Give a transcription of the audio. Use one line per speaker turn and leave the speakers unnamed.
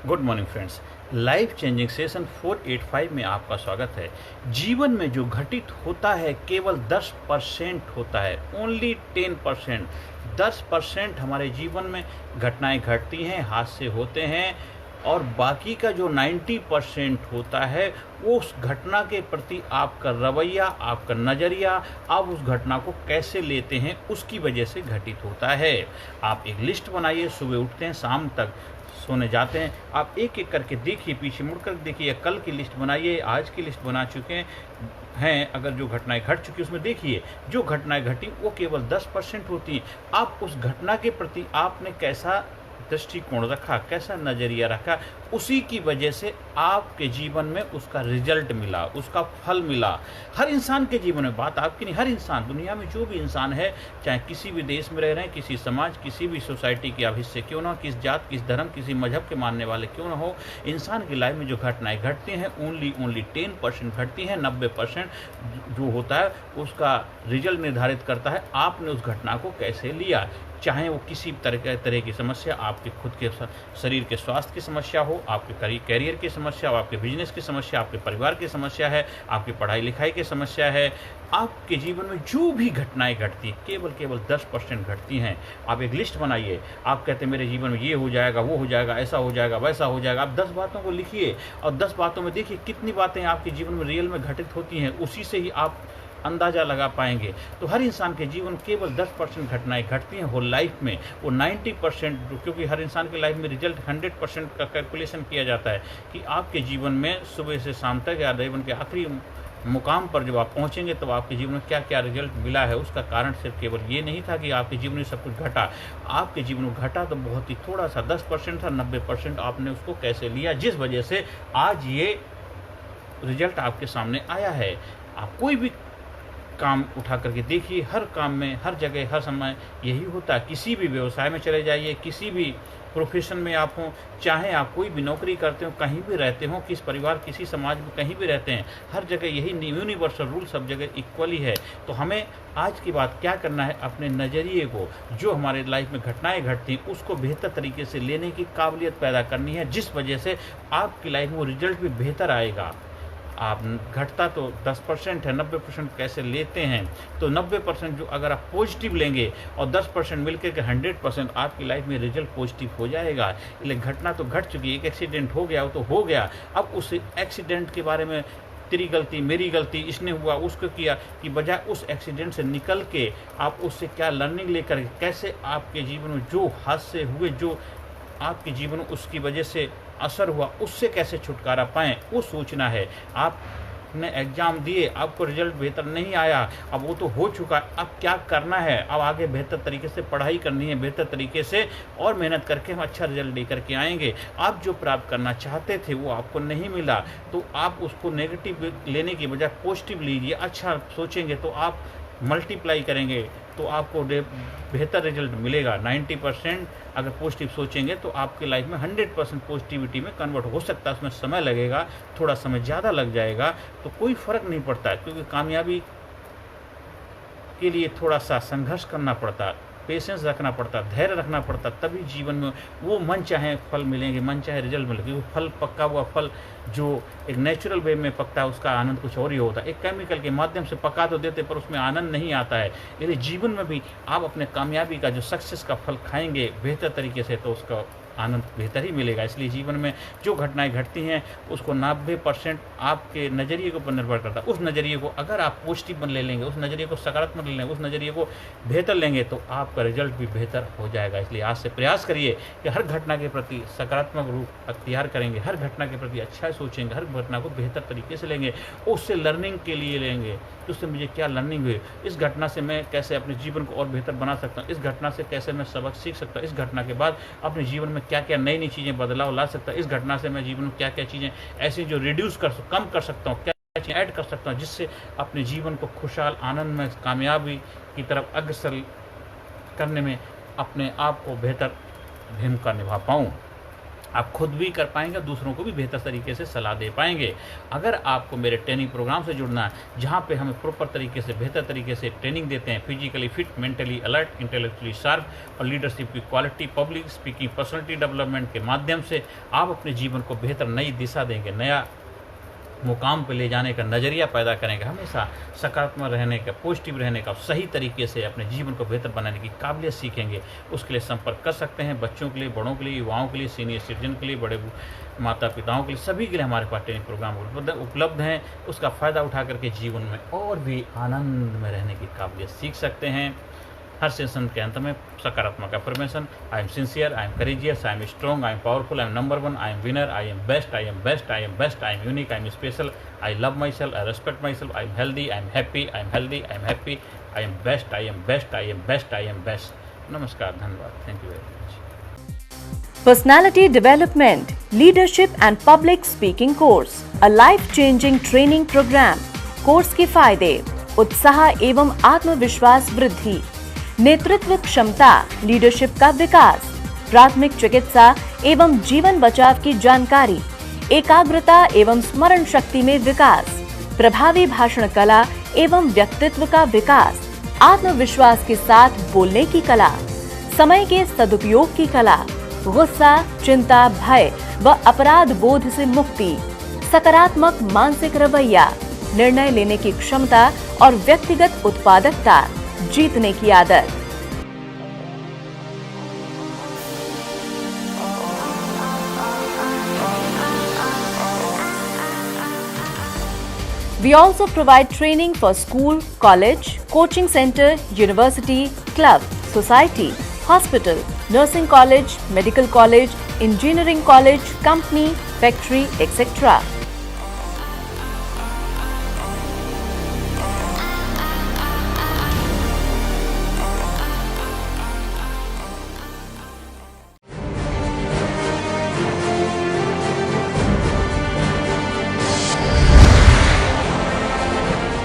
Good morning friends. Life changing session 485 में आपका स्वागत है। जीवन में जो घटित होता है केवल 10% होता है, ओनली 10%। 10% हमारे जीवन में घटनाएं घटती हैं, हादसे होते हैं, और बाकी का जो 90% होता है वो उस घटना के प्रति आपका रवैया, आपका नज़रिया, आप उस घटना को कैसे लेते हैं उसकी वजह से घटित होता है। आप एक लिस्ट बनाइए, सुबह उठते हैं शाम तक सोने जाते हैं, आप एक एक करके देखिए, पीछे मुड़कर देखिए, कल की लिस्ट बनाइए, आज की लिस्ट बना चुके हैं, अगर जो घटनाएं घट चुकी उसमें देखिए जो घटनाएं घटी वो केवल 10% होती हैं। आप उस घटना के प्रति आपने कैसा दृष्टिकोण रखा, कैसा नज़रिया रखा, उसी की वजह से आपके जीवन में उसका रिजल्ट मिला, उसका फल मिला। हर इंसान के जीवन में, बात आपकी नहीं, हर इंसान, दुनिया में जो भी इंसान है, चाहे किसी भी देश में रह रहे हैं, किसी समाज, किसी भी सोसाइटी के आप हिस्से क्यों ना हो, किस जात, किस धर्म, किसी मजहब के मानने वाले क्यों ना हो, इंसान की लाइफ में जो घटनाएं घटती हैं ओनली 10% घटती हैं। 90% जो होता है उसका रिजल्ट निर्धारित करता है आपने उस घटना को कैसे लिया। चाहे वो किसी तरह की समस्या, आपके खुद के शरीर के स्वास्थ्य की समस्या हो, आपके कैरियर की समस्या हो, आपके बिजनेस की समस्या, आपके परिवार की समस्या है, आपकी पढ़ाई लिखाई की समस्या है, आपके जीवन में जो भी घटनाएं घटती केवल 10% घटती हैं। आप एक लिस्ट बनाइए, आप कहते हैं मेरे जीवन में ये हो जाएगा, वो हो जाएगा, ऐसा हो जाएगा, वैसा हो जाएगा। आप 10 बातों को लिखिए और 10 बातों में देखिए कितनी बातें आपके जीवन में रियल में घटित होती हैं, उसी से ही आप अंदाज़ा लगा पाएंगे। तो हर इंसान के जीवन केवल 10% घटनाएं घटती हैं होल लाइफ में। वो 90%, क्योंकि हर इंसान की लाइफ में रिजल्ट 100% का कैलकुलेशन किया जाता है कि आपके जीवन में सुबह से शाम तक या जीवन के आखिरी मुकाम पर जब आप पहुंचेंगे तो आपके जीवन में क्या क्या रिजल्ट मिला है। उसका कारण सिर्फ केवल ये नहीं था कि आपके जीवन में सब कुछ घटा, आपके जीवन में घटा तो बहुत ही थोड़ा सा 10% था, 90% आपने उसको कैसे लिया, जिस वजह से आज ये रिजल्ट आपके सामने आया है। आप कोई भी काम उठा करके देखिए, हर काम में, हर जगह, हर समय यही होता है। किसी भी व्यवसाय में चले जाइए, किसी भी प्रोफेशन में आप हों, चाहे आप कोई भी नौकरी करते हो, कहीं भी रहते हो, किस परिवार, किसी समाज में कहीं भी रहते हैं, हर जगह यही यूनिवर्सल रूल सब जगह इक्वली है। तो हमें आज की बात क्या करना है, अपने नज़रिए को, जो हमारे लाइफ में घटनाएं घटती हैं उसको बेहतर तरीके से लेने की काबिलियत पैदा करनी है, जिस वजह से आपकी लाइफ में वो रिजल्ट भी बेहतर आएगा। आप घटता तो 10% है, 90% कैसे लेते हैं, तो 90% जो अगर आप पॉजिटिव लेंगे और 10% मिलकर के 100% आपकी लाइफ में रिजल्ट पॉजिटिव हो जाएगा। इसलिए घटना तो घट चुकी है, एक एक्सीडेंट हो गया वो तो हो गया, अब उस एक्सीडेंट के बारे में तेरी गलती, मेरी गलती, इसने हुआ, उसको किया, कि बजाय उस एक्सीडेंट से निकल के आप उससे क्या लर्निंग लेकर कैसे आपके जीवन में जो हादसे हुए, जो आपके जीवन में उसकी वजह से असर हुआ, उससे कैसे छुटकारा पाएँ वो सोचना है। आपने एग्ज़ाम दिए, आपको रिजल्ट बेहतर नहीं आया, अब वो तो हो चुका है, अब क्या करना है, अब आगे बेहतर तरीके से पढ़ाई करनी है, बेहतर तरीके से और मेहनत करके हम अच्छा रिजल्ट लेकर के आएंगे। आप जो प्राप्त करना चाहते थे वो आपको नहीं मिला, तो आप उसको नेगेटिव लेने की बजाय पॉजिटिव लीजिए। अच्छा सोचेंगे तो आप मल्टीप्लाई करेंगे तो आपको बेहतर रिजल्ट मिलेगा। 90% अगर पॉजिटिव सोचेंगे तो आपकी लाइफ में 100% पॉजिटिविटी में कन्वर्ट हो सकता है। उसमें समय लगेगा, थोड़ा समय ज़्यादा लग जाएगा, तो कोई फ़र्क नहीं पड़ता है, क्योंकि कामयाबी के लिए थोड़ा सा संघर्ष करना पड़ता है, पेशेंस रखना पड़ता, धैर्य रखना पड़ता, तभी जीवन में वो मन चाहे फल मिलेंगे, मन चाहे रिजल्ट मिलेगा। क्योंकि फल, पका हुआ फल जो एक नेचुरल वे में पकता है उसका आनंद कुछ और ही होता है। एक केमिकल के माध्यम से पका तो देते पर उसमें आनंद नहीं आता है। इसलिए जीवन में भी आप अपने कामयाबी का, जो सक्सेस का फल खाएंगे बेहतर तरीके से, तो उसका आनंद बेहतर ही मिलेगा। इसलिए जीवन में जो घटनाएं घटती हैं उसको 90% आपके नज़रिए के ऊपर निर्भर करता है। उस नज़रिए को अगर आप पॉजिटिव ले लेंगे, उस नज़रिए को सकारात्मक ले लेंगे, उस नज़रिए को बेहतर लेंगे, तो आपका रिजल्ट भी बेहतर हो जाएगा। इसलिए आज से प्रयास करिए कि हर घटना के प्रति सकारात्मक रूप अख्तियार करेंगे, हर घटना के प्रति अच्छा सोचेंगे, हर घटना को बेहतर तरीके से लेंगे, उससे लर्निंग के लिए लेंगे, उससे मुझे क्या लर्निंग हुई, इस घटना से मैं कैसे अपने जीवन को और बेहतर बना सकता हूँ, इस घटना से कैसे मैं सबक सीख सकता हूँ, इस घटना के बाद अपने जीवन में क्या क्या नई चीज़ें बदलाव ला सकता है, इस घटना से मैं जीवन में क्या क्या चीज़ें ऐसी जो कम कर सकता हूँ, क्या क्या चीज़ें ऐड कर सकता हूँ, जिससे अपने जीवन को खुशहाल, आनंद में, कामयाबी की तरफ अग्रसर करने में अपने आप को बेहतर भूमिका निभा पाऊँ। आप खुद भी कर पाएंगे, दूसरों को भी बेहतर तरीके से सलाह दे पाएंगे। अगर आपको मेरे ट्रेनिंग प्रोग्राम से जुड़ना है, जहाँ पे हमें प्रॉपर तरीके से, बेहतर तरीके से ट्रेनिंग देते हैं, physically fit, mentally alert, intellectually sharp और लीडरशिप की quality, public speaking, personality development के माध्यम से आप अपने जीवन को बेहतर नई दिशा देंगे, नया मुकाम पे ले जाने का नज़रिया पैदा करेंगे, हमेशा सकारात्मक रहने का, पॉजिटिव रहने का, सही तरीके से अपने जीवन को बेहतर बनाने की काबिलियत सीखेंगे। उसके लिए संपर्क कर सकते हैं। बच्चों के लिए, बड़ों के लिए, युवाओं के लिए, सीनियर सिटीजन के लिए, बड़े माता पिताओं के लिए, सभी के लिए हमारे पास ट्रेनिंग प्रोग्राम उपलब्ध हैं। उसका फ़ायदा उठा करके जीवन में और भी आनंद में रहने की काबिलियत सीख सकते हैं। हर सेशन के अंत में सकारात्मक affirmation, I am sincere, I am courageous, I am strong, I am powerful, I am number 1, I am winner, I am best, I am best, I am best, I am unique, I am special, I love my self, I respect my self, I am healthy, I am happy, I am healthy, I am happy, I am best, I am best, I am best, I am best. नमस्कार, धन्यवाद, thank you very much.
Personality Development, Leadership and Public Speaking Course, a life-changing training program. Course के फायदे: उत्साह एवं आत्मविश्वास वृद्धि, नेतृत्व क्षमता, लीडरशिप का विकास, प्राथमिक चिकित्सा एवं जीवन बचाव की जानकारी, एकाग्रता एवं स्मरण शक्ति में विकास, प्रभावी भाषण कला एवं व्यक्तित्व का विकास, आत्मविश्वास के साथ बोलने की कला, समय के सदुपयोग की कला, गुस्सा, चिंता, भय व अपराध बोध से मुक्ति, सकारात्मक मानसिक रवैया, निर्णय लेने की क्षमता और व्यक्तिगत उत्पादकता, जीतने की आदत। We also provide training for school, college, coaching center, university, club, society, hospital, nursing college, medical college, engineering college, company, factory, etc.